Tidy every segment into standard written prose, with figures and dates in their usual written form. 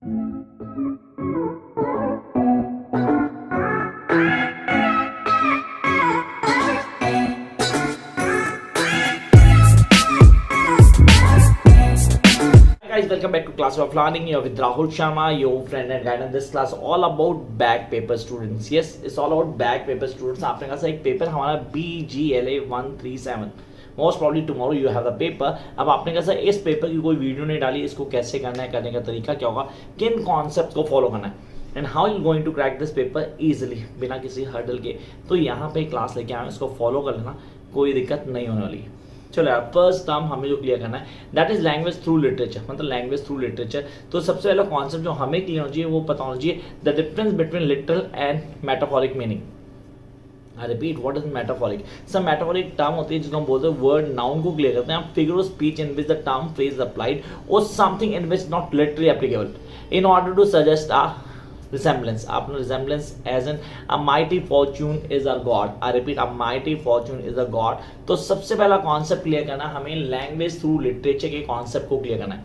Guys, welcome back to Class of Learning. You're with Rahul Sharma, your friend and guide. In this class, all about back paper students. Yes, it's all about back paper students. आपने कहा एक paper हमारा BGLA 137. Most probably tomorrow you have the paper. अब आपने कहा इस paper की कोई वीडियो नहीं डाली, इसको कैसे करना है, करने का तरीका क्या होगा, किन कॉन्सेप्ट को फॉलो करना है and how you going to crack this paper easily बिना किसी हर्डल के. तो यहाँ पे क्लास लेके आए, इसको फॉलो कर लेना, कोई दिक्कत नहीं होने वाली है. चलो यार, फर्स्ट टर्म हमें जो क्लियर करना है that is language through literature. मतलब लैंग्वेज थ्रू लिटरेचर. तो सबसे पहला कॉन्सेप्ट जो हमें क्लियर होना चाहिए वो पता होना चाहिए the difference between literal and metaphoric meaning. I repeat, what is metaphoric? सब मेटाफोरिक टर्म होती है जिसको हम बोलते हैं वर्ड नाउन को क्लियर करते हैं. Figure of speech in which the term phrase applied or something in which not literally applicable in order to suggest a resemblance. आपने resemblance as in a mighty fortune is our God. I repeat, a mighty fortune is a God. तो सबसे पहला concept clear करना है हमें, language through literature के concept को clear करना है.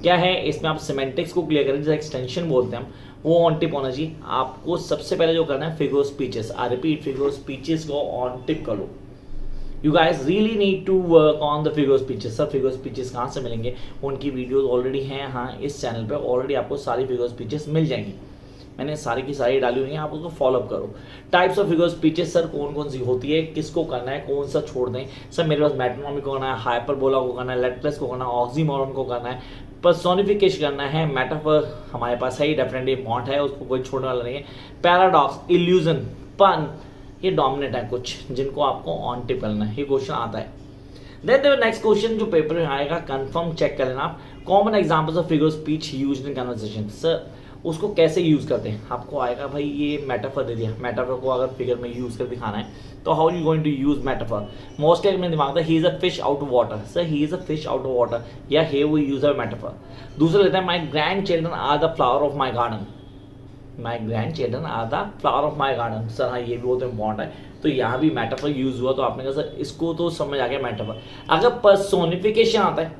क्या है इसमें? आप सिमेंटिक्स को क्लियर करें, जिसे एक्सटेंशन बोलते हैं हम, वो ऑन टिप होना चाहिए. आपको सबसे पहले जो करना है figure of speeches. I repeat, figure of speeches को ऑन टिप कर लो. You guys really need to work on the figure speeches. Sir figure speeches कहाँ से मिलेंगे? उनकी वीडियोस ऑलरेडी हैं हाँ इस चैनल पे, ऑलरेडी आपको सारी फिगर स्पीचेस मिल जाएंगी. मैंने सारी की सारी डाली हुई हैं, आप उसको फॉलोअप करो. Types of figure speeches sir कौन कौन सी होती है, किसको करना है, कौन सा छोड़ दें? सर मेरे पास मेट्रोनॉमी को करना है, हाइपरबोला को करना है, लेटलेस को करना है, ऑक्सीमोरन को करना है, पर्सोनिफिकेशन करना है, मेटाफर हमारे पास है ही, डेफिनेटली फॉन्ट है, उसको कोई छोड़ने वाला नहीं है. पैराडॉक्स, इल्यूजन, पन, ये डोमिनेट है कुछ जिनको आपको ऑन टिप करना है. ये क्वेश्चन आता है. देन नेक्स्ट क्वेश्चन जो पेपर में आएगा, कंफर्म चेक कर लेना आप. Common examples of figure speech used in conversation. Sir उसको कैसे यूज करते हैं? आपको आएगा भाई ये मेटाफर दे दिया, मेटाफर को अगर फिगर में यूज कर दिखाना है तो how you going to use metaphor? Mostly मेरे दिमाग में ही is a fish out of water. Sir he is a fish out of water या हे वो यूज अ मेटाफर. दूसरा लेता है my grandchildren are the flower of my garden. My grandchildren are the flower of my garden. Sir हाँ ये भी बहुत इंपॉर्टेंट है. तो यहाँ भी मेटाफर यूज हुआ, तो आपने कहा सर इसको तो समझ आ गया मेटाफर. अगर पर्सोनिफिकेशन आता है,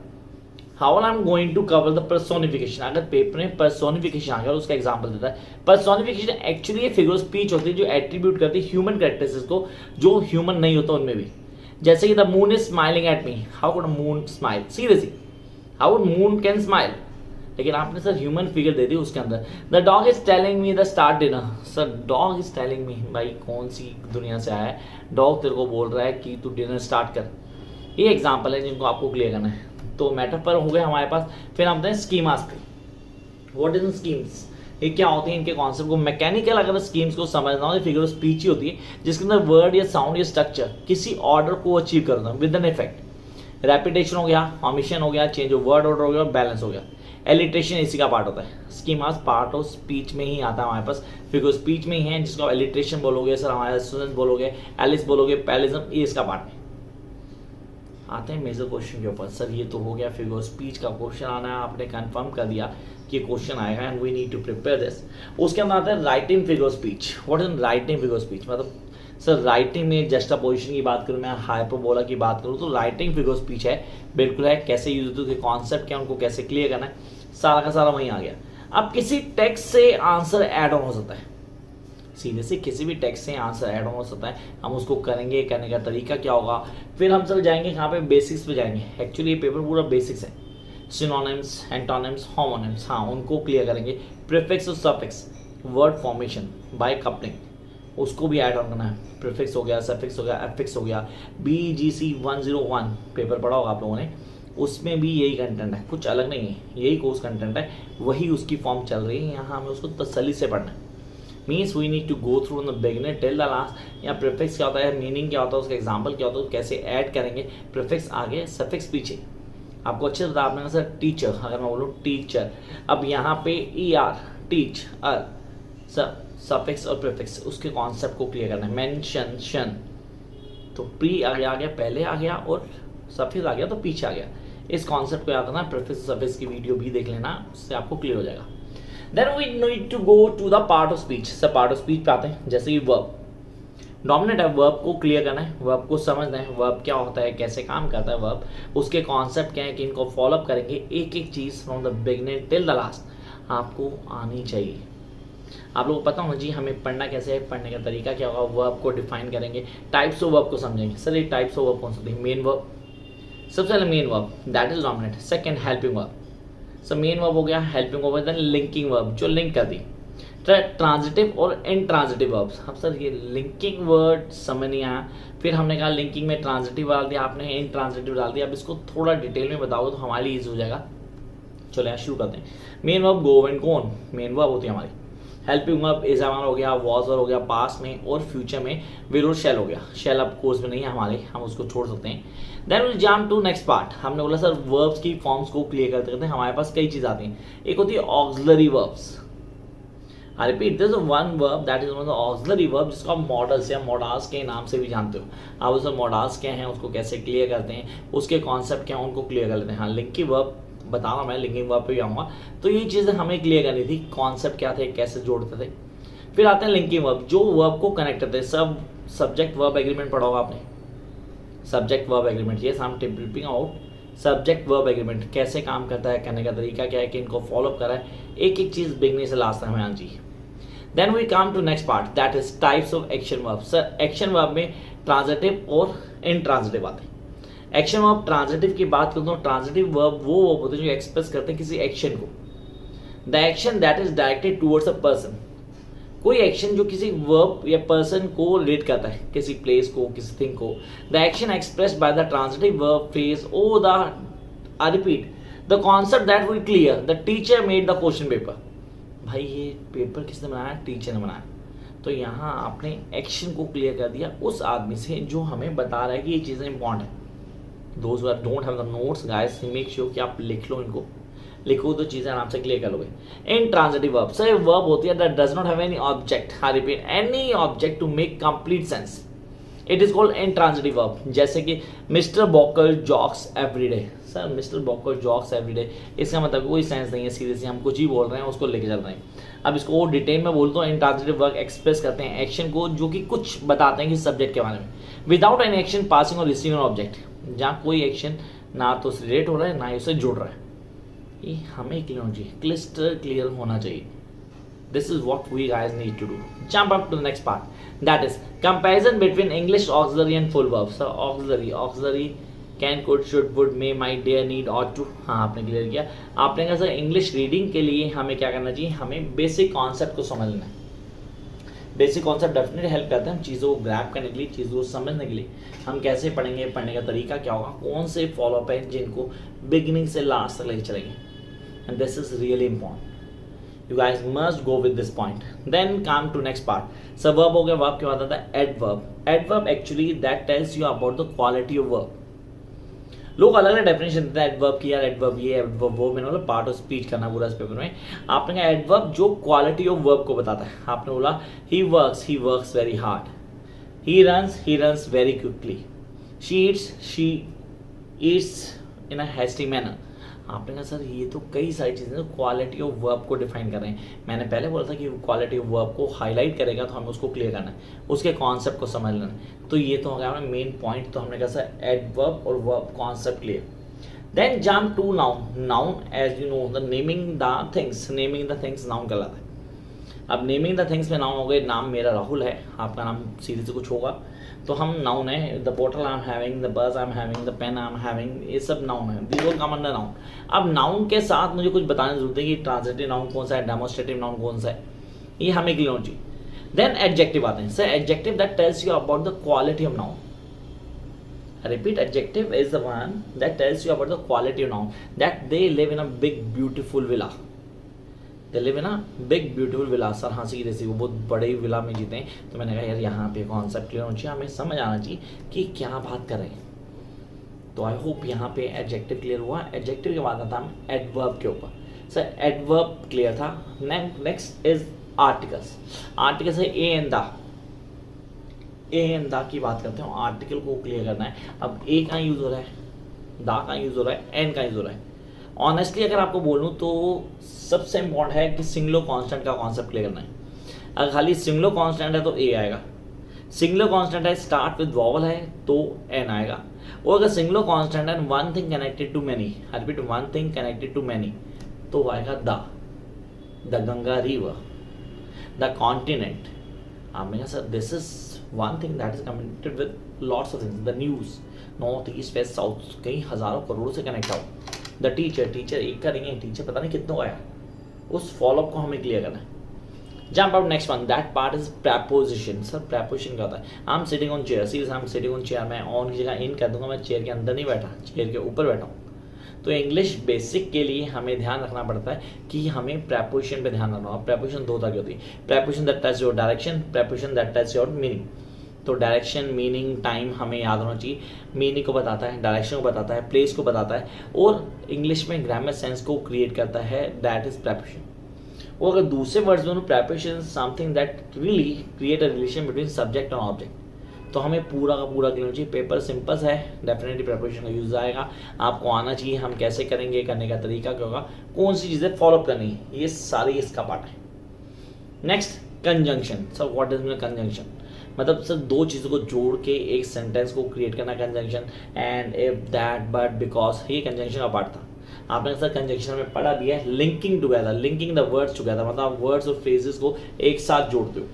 how I am going to cover the personification. अगर पेपर में पर्सोनिफिकेशन आ गया, उसका एग्जांपल देता है. पर्सोनिफिकेशन एक्चुअली फिगर स्पीच होती है जो एट्रीब्यूट करती है ह्यूमन कैरेक्टरिस्टिक्स को जो ह्यूमन नहीं होता उनमें भी. जैसे कि the moon is smiling at me. How could moon smile? Seriously how would moon can smile? लेकिन आपने सर ह्यूमन फिगर दे दी उसके अंदर. The dog is telling me the start dinner. Sir dog is telling me, भाई कौन सी दुनिया से आया है? डॉग तेरे को बोल रहा है कि तू डिनर स्टार्ट कर. ये एग्जाम्पल है जिनको आपको क्लियर करना है. तो मेटाफर हो गए हमारे पास. फिर हम हैं स्कीमास पे. What is schemes? ये क्या होती है, इनके कॉन्सेप्ट को मैकेनिकल अगर स्कीम्स को समझना हो, फिगर ऑफ स्पीच ही होती है जिसके अंदर वर्ड या साउंड या स्ट्रक्चर किसी ऑर्डर को अचीव करना विद एन इफेक्ट. रेपिटेशन हो गया, ऑमिशन हो गया, चेंज ऑफ वर्ड ऑर्डर हो गया, बैलेंस हो गया. एलिट्रेशन इसी का पार्ट होता है. स्कीमास पार्ट ऑफ स्पीच में ही आता है हमारे पास, फिगर स्पीच में ही है, जिसको एलिट्रेशन बोलोगे सर, हमारे स्टूडेंट बोलोगे, एलिस बोलोगे, पैलिज्म, ये इसका पार्ट है. आते हैं मेजर क्वेश्चन के ऊपर. सर ये तो हो गया फिगर स्पीच का क्वेश्चन आना है, आपने कंफर्म कर दिया कि क्वेश्चन आएगा and we need to prepare this. उसके अंदर आता है writing figure speech. What is writing figure speech? मतलब सर राइटिंग में जस्टापोजिशन की बात करूँ, मैं हाइपरबोला की बात करूँ, तो राइटिंग फिगर स्पीच है, बिल्कुल है. कैसे यूज होती है, कॉन्सेप्ट क्या, उनको कैसे क्लियर करना है, सारा का सारा वहीं आ गया. अब किसी टेक्स्ट से आंसर ऐड ऑन हो सकता है. सीरियसली किसी भी टेक्स्ट से आंसर ऐड ऑन हो सकता है. हम उसको करेंगे, करने का तरीका क्या होगा. फिर हम चल जाएंगे कहाँ पे, बेसिक्स पे जाएंगे. एक्चुअली ये पेपर पूरा बेसिक्स है. सिनोनिम्स, एंटोनिम्स, होमोनिम्स, हाँ उनको क्लियर करेंगे. प्रीफिक्स और suffix, word formation by coupling, उसको भी ऐड ऑन करना है. प्रीफिक्स हो गया, सफिक्स हो गया, एफिक्स हो गया. BGC 101 पेपर पढ़ा होगा आप लोगों ने, उसमें भी यही कंटेंट है, कुछ अलग नहीं है, यही कोर्स कंटेंट है, वही उसकी फॉर्म चल रही है. यहाँ हमें उसको तसल्ली से पढ़ना है. Means we need to go through the beginner till the last. या प्रीफिक्स क्या होता है, मीनिंग क्या होता है, उसका एग्जांपल क्या होता है, कैसे ऐड करेंगे. प्रीफिक्स आगे, सफिक्स पीछे. आपको अच्छे से आपने सर टीचर, अगर मैं बोलूँ टीचर, अब यहाँ पे ER टीच सफिक्स और प्रीफिक्स, उसके कॉन्सेप्ट को क्लियर करना है. मेंशन शन, तो प्री आ गया पहले आ गया, और सफिक्स आ गया तो पीछे आ गया. इस कॉन्सेप्ट को याद रखना. प्रीफिक्स सफिक्स की वीडियो भी देख लेना, उससे आपको क्लियर हो जाएगा. Then we need to go to the part of speech. सब part of speech पे आते हैं. जैसे कि verb, डोमिनेट है, वर्ब को क्लियर करना है, वर्ब को समझना है, वर्ब क्या होता है, कैसे काम करता है वर्ब, उसके कॉन्सेप्ट क्या है कि इनको फॉलोअप करेंगे एक एक चीज from the beginning till the last. आपको आनी चाहिए। आप लोगों को पता होना चाहिए हमें पढ़ना कैसे है, पढ़ने का तरीका क्या होगा, वर्ब को डिफाइन करेंगे, टाइप्स ऑफ वर्ब को समझेंगे। सर ये टाइप्स ऑफ वर्ब कौन सी होती है? मेन वर्ब, सबसे पहले main verb that is dominant, second helping verb. Sir main verb हो गया, helping verb, then linking verb जो लिंक कर दी, ट्रांजिटिव और इनट्रांजिटिव वर्ब्स। अब सर ये लिंकिंग वर्ड समझ नहीं आया, फिर हमने कहा लिंकिंग में ट्रांजिटिव डाल दिया, आपने इनट्रांजिटिव डाल दिया। अब इसको थोड़ा डिटेल में बताओगे तो हमारे लिए ईजी हो जाएगा। चलो यहाँ शुरू करते हैं। Main verb go and gone main verb होती है हमारी। हेल्पिंग वर्ब इज हमारा हो गया, वॉज हो गया पास में, और फ्यूचर में विल और शैल हो गया। शैल अब कोर्स में नहीं है हमारे, हम उसको छोड़ सकते हैं। Then will jump to next part. हमने बोला सर वर्ब्स की फॉर्म्स को क्लियर करते करते हमारे पास कई चीज़ आती हैं। एक होती है auxiliary verbs. I repeat, there's one verb that is one of the auxiliary verb जिसको आप मॉडल्स या मॉडास के नाम से भी जानते हो। आप उसमें मॉडास क्या हैं, उसको कैसे क्लियर करते हैं, उसके कॉन्सेप्ट क्या हैं, उनको क्लियर कर लेते हैं। हाँ लिंकिंग वर्ब बता रहा मैं, लिंकिंग वर्ब पे भी आऊँगा। तो ये चीज़ें हमें क्लियर करनी थी, कॉन्सेप्ट क्या थे, कैसे जोड़ते थे। फिर आते हैं लिंकिंग वर्ब जो वर्ब को कनेक्ट करते हैं। सब सब्जेक्ट वर्ब एग्रीमेंट पढ़ा होगा आपने, सब्जेक्ट वर्ब एग्रीमेंट। ये हम tipping out subject verb agreement कैसे काम करता है, करने का तरीका क्या है, कि इनको फॉलो करा है, एक एक चीज़ बिगनिंग से लास्ट तक हमें आनी चाहिए। Then we come to next part that is types of action verb। Sir action verb में ट्रांजिटिव और इनट्रांजिटिव आते हैं। एक्शन वर्ब ट्रांजिटिव की बात करता हूँ, ट्रांजिटिव वर्ब वो वर्ब होते हैं जो एक्सप्रेस करते हैं किसी एक्शन को। The action that is directed towards a person, कोई एक्शन जो किसी वर्ब या पर्सन को रिलेट करता है, किसी प्लेस को, किसी थिंग को। The action expressed by the transitive verb phrase oh the I repeat the concept that will clear the teacher made the question paper. भाई ये पेपर किसने बनाया? टीचर ने बनाया। तो यहाँ आपने एक्शन को क्लियर कर दिया उस आदमी से जो हमें बता रहा है कि ये चीज़ें इंपॉर्टेंट है। Those who don't have the notes guys, make sure कि आप लिख लो, इनको लिखो तो चीज़ें आराम से क्लियर कर लोगे। Intransitive verb sir verb होती है that does not have any object, I repeat any object to make complete sense, it is called intransitive verb. जैसे कि mister Baker jogs everyday. Sir mister Baker jogs everyday, इसका मतलब कोई sense नहीं है, seriously हम कुछ ही बोल रहे हैं उसको लेके चल रहे हैं। अब इसको और डिटेल में बोलता हूँ। इनट्रांजिटिव वर्ब एक्सप्रेस करते हैं एक्शन को जो कि कुछ बताते हैं कि सब्जेक्ट के बारे में, विदाउट एनी एक्शन पासिंग और रिसीविंग ऑब्जेक्ट, जहाँ कोई एक्शन ना तो उससे रिलेट हो रहा है ना ही उससे जुड़ रहा है। ये हमें क्लियर होना चाहिए, क्लिस्टर क्लियर होना चाहिए। This is what we guys need to do. Jump up to the next part. That is comparison between English auxiliary and full verbs. So auxiliary can, could, should, would, may, might, dare, need, ought to। हाँ आपने clear किया। आपने कहा sir English reading के लिए हमें क्या करना चाहिए? हमें बेसिक कॉन्सेप्ट को समझना है। बेसिक कॉन्सेप्ट डेफिनेटली हेल्प करते हैं चीज़ों को ग्रैब करने के लिए, चीज़ों को समझने के लिए। हम कैसे पढ़ेंगे, पढ़ने का तरीका क्या होगा, कौन से फॉलोअप है जिनको बिगिनिंग से लास्ट तक लेके चलेंगे। And this is really important. You guys must go with this point. Then come to next part. So verb हो गया, verb क्या होता है? Adverb. Adverb actually that tells you about the quality of verb. लोग अलग अलग definition देते हैं एडवर्ब की, यार एडवर्ब ये एडवर्ब वो, मैंने बोला पार्ट ऑफ स्पीच करना पूरा इस पेपर में। आपने कहा एडवर्ब जो क्वालिटी ऑफ वर्ब को बताता है। आपने बोला he works very hard, he runs very quickly, she Yeats in a hasty manner. आपने कहा सर ये तो कई सारी चीज़ें क्वालिटी ऑफ वर्ब को डिफाइन कर रहे हैं। मैंने पहले बोला था कि क्वालिटी ऑफ वर्ब को हाईलाइट करेगा तो हमें उसको क्लियर करना है, उसके कॉन्सेप्ट को समझ लेना है। तो ये तो हो गया मेन पॉइंट। तो हमने कहा सर एडवर्ब और verb concept clear. Then jump to noun. Noun as you know the naming the things, naming the things noun कहलाता है। अब नेमिंग द थिंग्स में नाउन हो गए, नाम मेरा राहुल है, आपका नाम सीधे से कुछ होगा तो हम नाउन है। The bottle I am having, the bus I am having, the pen I am having, ये सब नाउन है, this will come under noun. अब नाउन के साथ मुझे कुछ बताने की जरूरत है कि ट्रांजिटिव नाउन कौन सा है, डेमोस्ट्रेटिव नाउन कौन सा है, ये हमें क्लियर होना चाहिए। देन एडजेक्टिव आते हैं। Sir adjective that tells you about the quality of noun. Repeat, adjective is the one that tells you about the quality of noun, that they live in a big beautiful villa. They live in a big beautiful villa. Sir हाँ सीधे से वो बहुत बड़े villa में जीते हैं। तो मैंने कहा यार यहाँ पे कॉन्सेप्ट क्लियर होना चाहिए, हमें समझ आना चाहिए कि क्या बात कर रहे हैं। तो आई होप यहाँ पे एडजेक्टिव क्लियर हुआ। एडजेक्टिव के बाद आता हम एडवर्ब के ऊपर। सर एडवर्ब क्लियर था। Next is articles. आर्टिकल्स है A and the. A and दा की बात करते हैं, आर्टिकल को क्लियर करना है। अब ए का यूज हो रहा है, दा का यूज हो रहा है, एन का यूज हो रहा है। ऑनेस्टली अगर आपको बोलूँ तो सबसे इंपॉर्टेंट है कि सिंगुलर कांस्टेंट का कॉन्सेप्ट क्लियर करना है। अगर खाली सिंगुलर कांस्टेंट है तो ए आएगा, सिंगुलर कांस्टेंट है स्टार्ट विद वॉवल है तो एन आएगा, और अगर सिंगुलर कांस्टेंट है one thing connected to many, I repeat one thing connected to many, तो आएगा the. The Ganga river, the continent. आपने कहा sir this is one thing that is connected with lots of things, the news, north east west south, कई हज़ारों करोड़ों से connect आओ। The teacher, teacher एक करेंगे, टीचर पता नहीं कितना आया, उस फॉलोअप को हमें क्लियर करना है। Jump out next one, that part is preposition. Sir preposition क्या होता है? I am sitting on chair, serious I am sitting on chair, मैं ऑन की जगह इन कर दूंगा, मैं चेयर के अंदर नहीं बैठा, चेयर के ऊपर बैठा हूँ। तो इंग्लिश बेसिक के लिए हमें ध्यान रखना पड़ता है कि हमें प्रपोजिशन पे ध्यान रखना होगा। प्रपोजिशन दो तरह की होती है, preposition that tells your direction, preposition that tells your meaning. तो डायरेक्शन, मीनिंग, टाइम हमें याद होना चाहिए। मीनिंग को बताता है, डायरेक्शन को बताता है, प्लेस को बताता है, और इंग्लिश में ग्रामर सेंस को क्रिएट करता है, दैट इज प्रपोजिशन। और अगर दूसरे वर्ड्स में preposition something that really create a relation between subject और ऑब्जेक्ट, तो हमें पूरा का पूरा क्लियर चाहिए। पेपर सिंपल है, डेफिनेटली प्रपोजिशन का यूज आएगा, आपको आना चाहिए। हम कैसे करेंगे, करने का तरीका क्या होगा, कौन सी चीज़ें फॉलो करनी है, ये सारी इसका पार्ट है। Next conjunction. Sir what is conjunction? मतलब सर दो चीज़ों को जोड़ के एक सेंटेंस को क्रिएट करना conjunction. And if that but because, ये कंजंक्शन का पार्ट था। आपने सर कंजंक्शन में पढ़ा भी है, linking together, linking the words together, मतलब आप वर्ड्स और फ्रेजेस को एक साथ जोड़ते हो,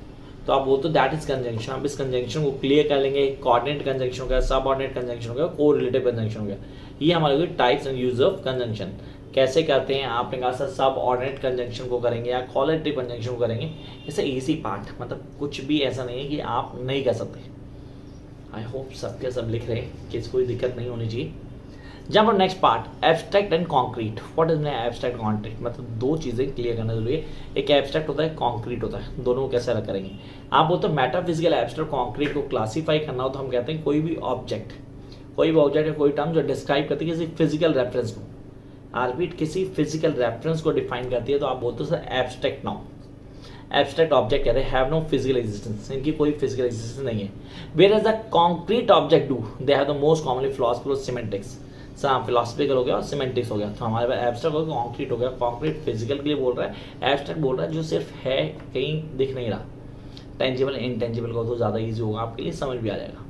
तो आप बोलते हो दैट इज कंजंक्शन। आप इस कंजंक्शन को क्लियर कर लेंगे। कोऑर्डिनेट कंजंक्शन हो गया, सबऑर्डिनेट कंजंक्शन हो गया, कोरिलेटिव कंजंक्शन हो गया। ये हमारे types and use of conjunction कैसे करते हैं। आपने कहा सर सब ऑर्डिनेट कंजंक्शन को करेंगे या कोरिलेटिव कंजंक्शन को करेंगे, ऐसा इजी पार्ट, मतलब कुछ भी ऐसा नहीं है कि आप नहीं कर सकते। आई होप सबके सब लिख रहे हैं कि कोई दिक्कत नहीं होनी चाहिए। जब और next part, abstract and concrete. What is abstract concrete? मतलब दो चीज़ें क्लियर करना जरूरी है, एक एब्स्ट्रैक्ट होता है, कॉन्क्रीट होता है, दोनों को कैसे अलग करेंगे। आप बोलते हो मेटाफिजिकल एब्स्ट्रैक्ट कॉन्क्रीट को क्लासीफाई करना हो तो हम कहते हैं कोई भी ऑब्जेक्ट या कोई टर्म जो डिस्क्राइब करती है किसी फिजिकल रेफरेंस को, आर्बिट किसी फिजिकल रेफरेंस को डिफाइन करती है, तो आप बोलते हो sir abstract noun. Abstract object कहते हैं हैव नो फिजिकल एग्जिस्टेंस, इनकी कोई फिजिकल एग्जिस्टेंस नहीं है। Whereas the concrete object do, they have the most commonly philosophical semantics. Sir हाँ फिलॉसफिकल हो गया और सिमेंटिक्स हो गया, तो हमारे पास एब्स्ट्रैक्ट हो गया, कॉन्क्रीट हो गया। कॉन्क्रीट फिजिकल के लिए बोल रहा है, एब्स्ट्रैक्ट बोल रहा है जो सिर्फ है, कहीं दिख नहीं रहा। टेंजिबल इनटेंजिबल को तो ज़्यादा ईजी होगा आपके लिए, समझ भी आ जाएगा।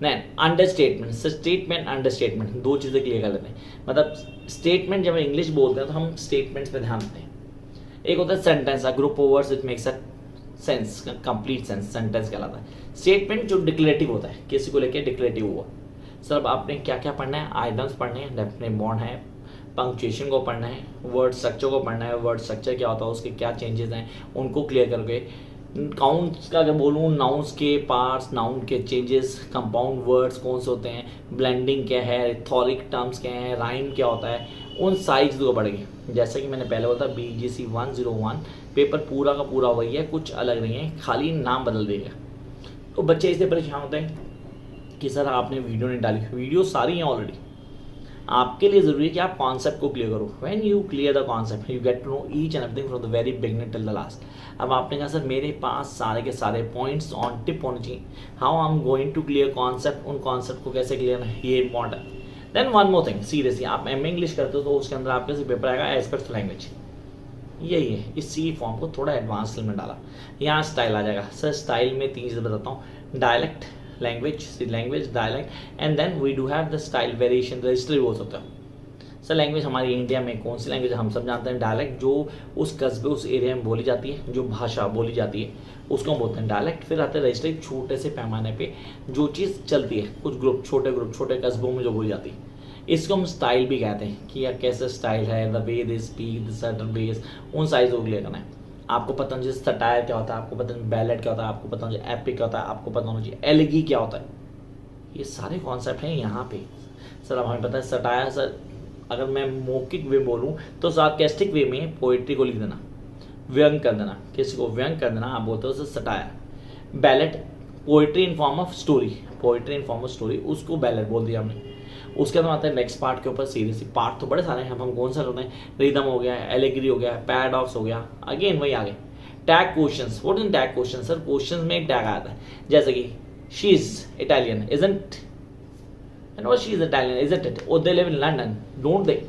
Then understatement. स्टेटमेंट अंडरस्टेटमेंट दो चीज़ें क्लियर कर लेते हैं। मतलब स्टेटमेंट जब इंग्लिश बोलते हैं तो हम स्टेटमेंट्स पे ध्यान देते हैं। एक होता है sentence, a group of words which makes a sense, complete sense, sentence कहलाता है। स्टेटमेंट जो डिक्लेरेटिव होता है, किसी को लेकर डिक्लेरेटिव हुआ। सर अब आपने क्या क्या पढ़ना है, आइटम्स पढ़ने हैं, डेफिनेट बॉन्ड है, पंक्चुएशन को पढ़ना है, वर्ड स्ट्रक्चर को पढ़ना है, वर्ड स्ट्रक्चर क्या होता है, उसके क्या चेंजेस हैं उनको क्लियर करके। काउंट्स का अगर बोलूँ, नाउन्स के पार्ट्स, नाउन के चेंजेस, कंपाउंड वर्ड्स कौन से होते हैं, ब्लेंडिंग क्या है, रिथोरिक टर्म्स क्या है, राइम क्या होता है, उन सारी चीज़ों को पढ़ेंगे। जैसे कि मैंने पहले बोला था BGC 101 पेपर पूरा का पूरा वही है, कुछ अलग नहीं है, खाली नाम बदल देगा। तो बच्चे इससे परेशान होते हैं कि सर आपने वीडियो नहीं डाली, वीडियो सारी हैं ऑलरेडी। आपके लिए ज़रूरी है कि आप कॉन्सेप्ट को क्लियर करो। When you clear the concept you get to know each and everything from the very beginning till the last. अब आपने कहा सर मेरे पास सारे के सारे पॉइंट्स ऑन टिप होने चाहिए, how I am going to clear concept, उन कॉन्सेप्ट को कैसे क्लियर है, ये important. Then one more thing, seriously आप MA इंग्लिश करते हो तो उसके अंदर आपके से पेपर आएगा एस्पेक्ट्स लैंग्वेज, यही है। इस C फॉर्म को थोड़ा एडवांस में डाला, यहाँ स्टाइल आ जाएगा। सर स्टाइल में तीन चीज़ें बताता हूँ, dialect, language, dialect, and then we do have the style variation, register भी बोल सकते हो। सर लैंग्वेज हमारी इंडिया में कौन सी लैंग्वेज हम सब जानते हैं, डायलेक्ट जो उस कस्बे उस एरिया में बोली जाती है, जो भाषा बोली जाती है उसको हम बोलते हैं डायलेक्ट। फिर आते हैं रजिस्टर, छोटे से पैमाने पे जो चीज़ चलती है, कुछ ग्रुप, छोटे कस्बों में जो बोली जाती है, इसको हम स्टाइल भी कहते हैं कि यार कैसे स्टाइल है, the way they speak, the certain veg, उन साइज़ को क्लियर करना है। आपको पता होना चाहिए सटायर क्या होता है, आपको पता होना बैलेट क्या होता है, आपको पता होना चाहिए एपिक क्या होता है, आपको पता होना चाहिए एलिगी क्या होता है। ये सारे कॉन्सेप्ट हैं यहाँ पे। सर अब हमें पता है सटायर, सर अगर मैं मौखिक वे बोलूँ तो सार्केस्टिक वे में पोइट्री को लिख देना, व्यंग कर देना, किसी को व्यंग कर देना, आप बोलते हो sir satire. Ballot poetry in form of story, उसको बैलेट बोल दिया हमने। उसके बाद आता है नेक्स्ट पार्ट के ऊपर, सीरियसली पार्ट तो बड़े सारे हैं, हम कौन सा करते हैं, रिदम हो गया, एलेगरी हो गया, पैराडॉक्स हो गया, अगेन वही आगे tag questions. What is tag question? Sir questions में एक टैग आता है, जैसे कि she is Italian, isn't, and what she is Italian, isn't it, और they live in London, don't they.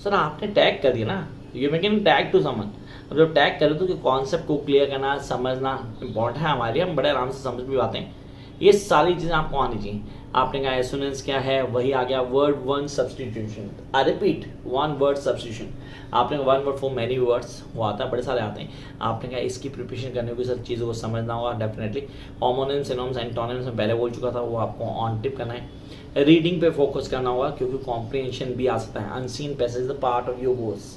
Sir आपने टैग कर दिया ना, you making tag to someone. अब जब टैग करें तो कॉन्सेप्ट को क्लियर करना, समझना इंपॉर्टेंट है हमारे लिए, हम बड़े आराम से समझ भी पाते हैं ये सारी चीज़ें आपको आनी चाहिए। आपने कहा एसोनेंस क्या है, वही आ गया word one substitution. I repeat, one word substitution. आपने one word for many words, वो आता है, बड़े सारे आते हैं। आपने कहा इसकी प्रिपरेशन करने की सर चीज़ों को समझना होगा डेफिनेटली। होमोनिम्स, सिनोनिम्स, एंटोनिम्स में पहले बोल चुका था, वो आपको ऑन टिप करना है। रीडिंग पे फोकस करना होगा क्योंकि कॉम्प्रिहेंशन भी आ सकता है। Unseen passage the part of your course.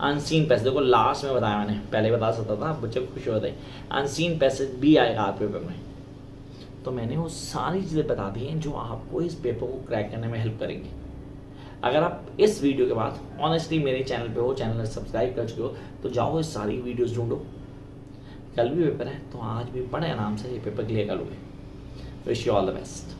Unseen passage देखो लास्ट में बताया मैंने, पहले बता सकता था, बच्चे खुश होते हैं। अनसीन पैसेज भी आएगा आपके पेपर में। तो मैंने वो सारी चीज़ें बता दी हैं जो आपको इस पेपर को क्रैक करने में हेल्प करेंगी। अगर आप इस वीडियो के बाद ऑनेस्टली मेरे चैनल पे हो, चैनल सब्सक्राइब कर चुके हो, तो जाओ इस सारी वीडियोस ढूंढो। कल भी पेपर है तो आज भी बड़े आराम से ये पेपर क्लियर कर लोगे। Wish you all the best.